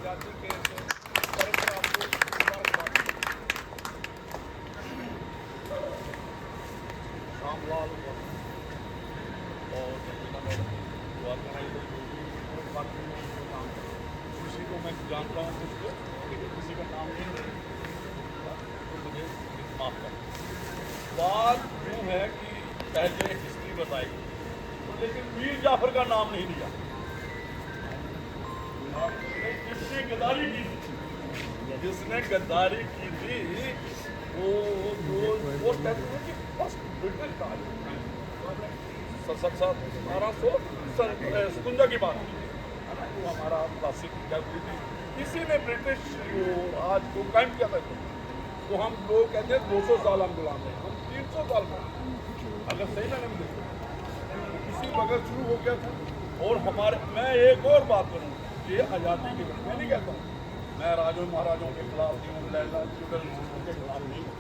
आज़ादी के परंपरा को मुबारकबाद। रामलाल और नंदिता मैडम जो ऑर्गेनाइजर जो भी पार्टी में जो काम किसी को मैं जानता हूँ कुछ को, लेकिन किसी का नाम नहीं है तो मुझे माफ़ कर। बात यूँ है कि पहले हिस्ट्री बताई तो लेकिन मीर जाफर का नाम नहीं लिया। जिसने गद्दारी की थी, जिसने गद्दारी की थी वो कहते हैं कि फर्स्ट ब्रिटिश राज 1757 की बात है ना, वो हमारा क्लासिक क्या हुई थी, इसी ने ब्रिटिश आज को कायम किया था। तो हम लोग कहते हैं 200 साल हम गुलाम हैं, हम 300 साल में अगर सही ना नहीं देखते इसी वक्त शुरू हो गया था। और हमारे मैं एक और बात करूँ, ये आज़ादी की मैं नहीं कहता हूँ मैं राजों महाराजों के खिलाफ नहीं हूँ, लैंड के खिलाफ नहीं हूँ,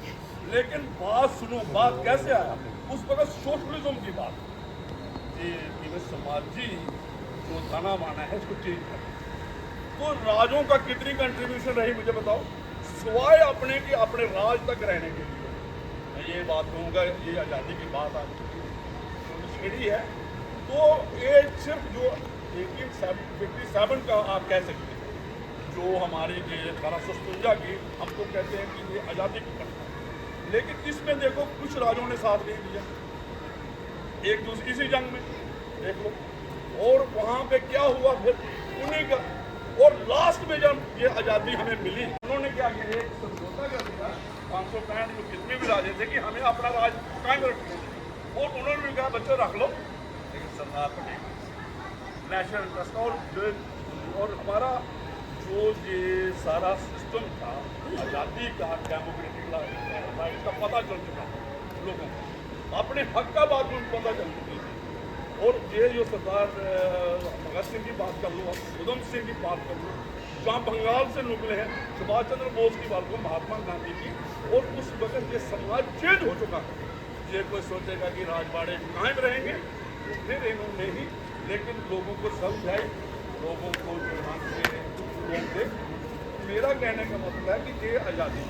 लेकिन बात सुनो, बात कैसे आया उस वक्त सोशलिज्म की बात जी समाजी जो दाना माना है इसको चेंज कर। तो राजों का कितनी कंट्रीब्यूशन रही मुझे बताओ, सिवाय अपने कि अपने राज तक रहने के लिए। मैं ये बात कहूँगा, ये आज़ादी की बात आज छिड़ी है तो ये सिर्फ जो 1857 का आप कह सकते हैं, जो हमारी 1857 की हम तो कहते हैं कि ये आज़ादी की घटना है, लेकिन इसमें देखो कुछ राजों ने साथ नहीं दिया एक दूसरे इसी जंग में देख लो, और वहाँ पे क्या हुआ फिर उन्हीं का। और लास्ट में जब ये आज़ादी हमें मिली उन्होंने क्या किया, एक समझौता कर दिया 565 जो कितने भी राजे थे कि हमें अपना राज कायम रखने थे, और उन्होंने भी कहा बच्चों रख लो, लेकिन सरदार पटेल नेशनल इंटरेस्ट और हमारा जो ये सारा सिस्टम था आज़ादी का डेमोक्रेटिक राइट का पता चल चुका था लोगों को, अपने हक का बात में पता चल चुकी थी। और ये जो सरदार भगत सिंह की बात कर लो, उधम सिंह की बात कर लो, जहाँ बंगाल से निकले हैं, सुभाष चंद्र बोस की बात को, महात्मा गांधी की, और उस वक्त ये समाज चेंज हो चुका है। ये कोई सोचेगा कि राजवाड़े कायम रहेंगे तो फिर इन्होंने ही, लेकिन लोगों को समझाई, लोगों को जो मेरा कहने का मतलब है कि ये आज़ादी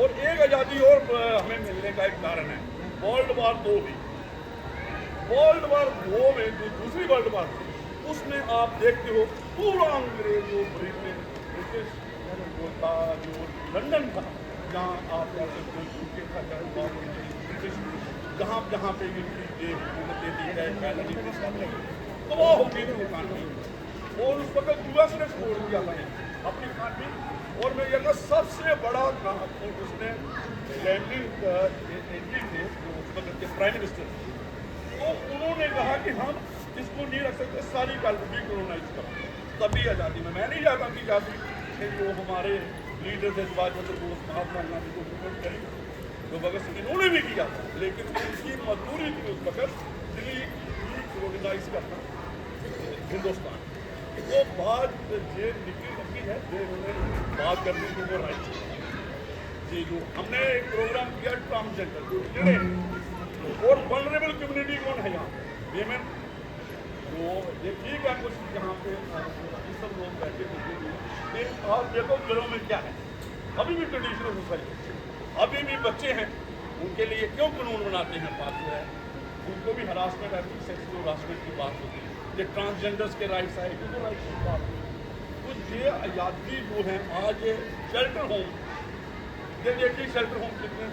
और एक आज़ादी और हमें मिलने का एक कारण है वर्ल्ड वार 2 भी। वर्ल्ड वार 2 में जो दूसरी वर्ल्ड वार थी उसमें आप देखते हो पूरा अंग्रेज जो ब्रिटिश जो था, जो लंदन था, जहाँ आप यूके था, ब्रिटिश जहाँ जहाँ पे ये हुकूमतें दी गए तो वो हो गई थी खानवी, और उस वक्त यूएस ने छोड़ दिया था अपनी खानवी। और मैं कहता सबसे बड़ा काम उसने लैंडिंग थे जो उस वक्त के प्राइम मिनिस्टर, तो उन्होंने कहा कि हम इसको नहीं रख सकते, सारी कंट्री कॉलोनाइज करो, तभी आज़ादी में। मैं नहीं चाहता कि जाती कि जो हमारे लीडर थे सुभाष चंद्र बोस, महात्मा गांधी को मूवमेंट करें, तो भगत सिंह इन्होंने भी किया था, लेकिन उनकी मजबूरी थी उस वक्त दिल्ली कॉलोनाइज करना हिंदुस्तान। वो बात ये निकली है, उन्होंने बात करनी थी वो राइट जी। जो हमने एक प्रोग्राम किया ट्रांसजेंडर और वल्नरेबल कम्युनिटी कौन है यहाँ वेमेन, तो ये ठीक है कुछ यहाँ पे सब लोग बैठे होते, आप देखो घरों में क्या है, अभी भी ट्रेडिशनल सोसाइटी, अभी भी बच्चे हैं, उनके लिए क्यों कानून बनाते हैं, बात है उनको भी हरासमेंट है, सेक्सुअल हरासमेंट की बात होती है, ये ट्रांसजेंडर्स के राइट्स आए तो राइट्स की बात होती है। तो ये आज़ादी जो है आज शेल्टर होम, ये देखिए शेल्टर होम कितने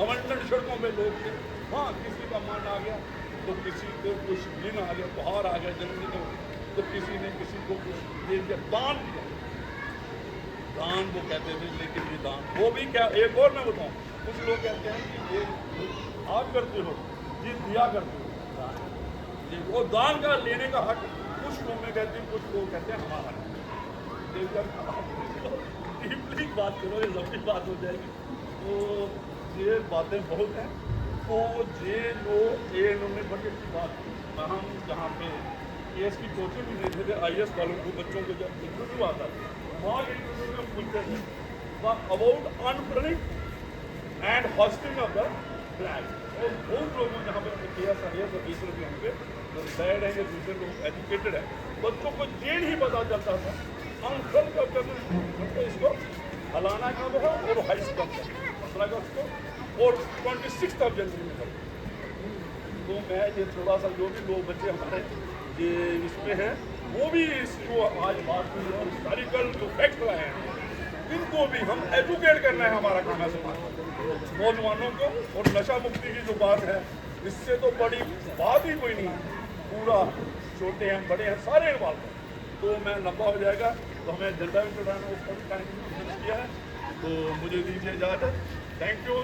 अवंडन सड़कों में लोग थे, हाँ किसी का मन आ गया तो किसी को कुछ दिन आ गया, बाहर आ गया जन्मदिन, तो किसी ने किसी को कुछ दे दिया, दान दिया, दान वो कहते थे, लेकिन ये दान वो भी क्या। एक और मैं बताऊँ, कुछ लोग कहते हैं कि ये आप करते हो, ये दिया करते हो, ये वो दान का लेने का हक कुछ लोग में कहते हैं, कुछ लोग कहते हैं हमारा हक। डीपली बात करो, ये लंबी बात हो जाएगी, तो ये बातें बहुत हैं। तो ये जो इन्होंने बड़ी अच्छी बात की, हम जहाँ पे केस की कोचिंग भी देते थे IAS वालों को, बच्चों को जब इंटरव्यू आता था, वहाँ इंटरव्यू में पूछते थे about unfurling and hoisting of the flag, और बहुत लोगों जहाँ पर IAS ऑफिसर भी होंगे जो रिटायर्ड है या दूसरे लोग एजुकेटेड है, बच्चों को ये नहीं पता चलता था अंकल का अपना काम है और हाई स्कूल 15 अगस्त को और 26 जनवरी में करें। तो मैं ये थोड़ा सा जो भी लोग बच्चे हमारे ये इसमें हैं वो भी इस जो आज बात हुई और हिस्टोरिकल जो फैक्ट लाए हैं इनको भी हम एजुकेट करना है, हमारा काम है समाज नौजवानों को। और नशा मुक्ति की जो बात है इससे तो बड़ी बात ही कोई नहीं है, पूरा छोटे हैं बड़े हैं सारे इन्वॉल्व हैं। तो मैं लंबा हो जाएगा तो हमें झंडा भी चढ़ाना उसका भी टाइम किया है, तो मुझे दीजिए इजाज़त। Thank you.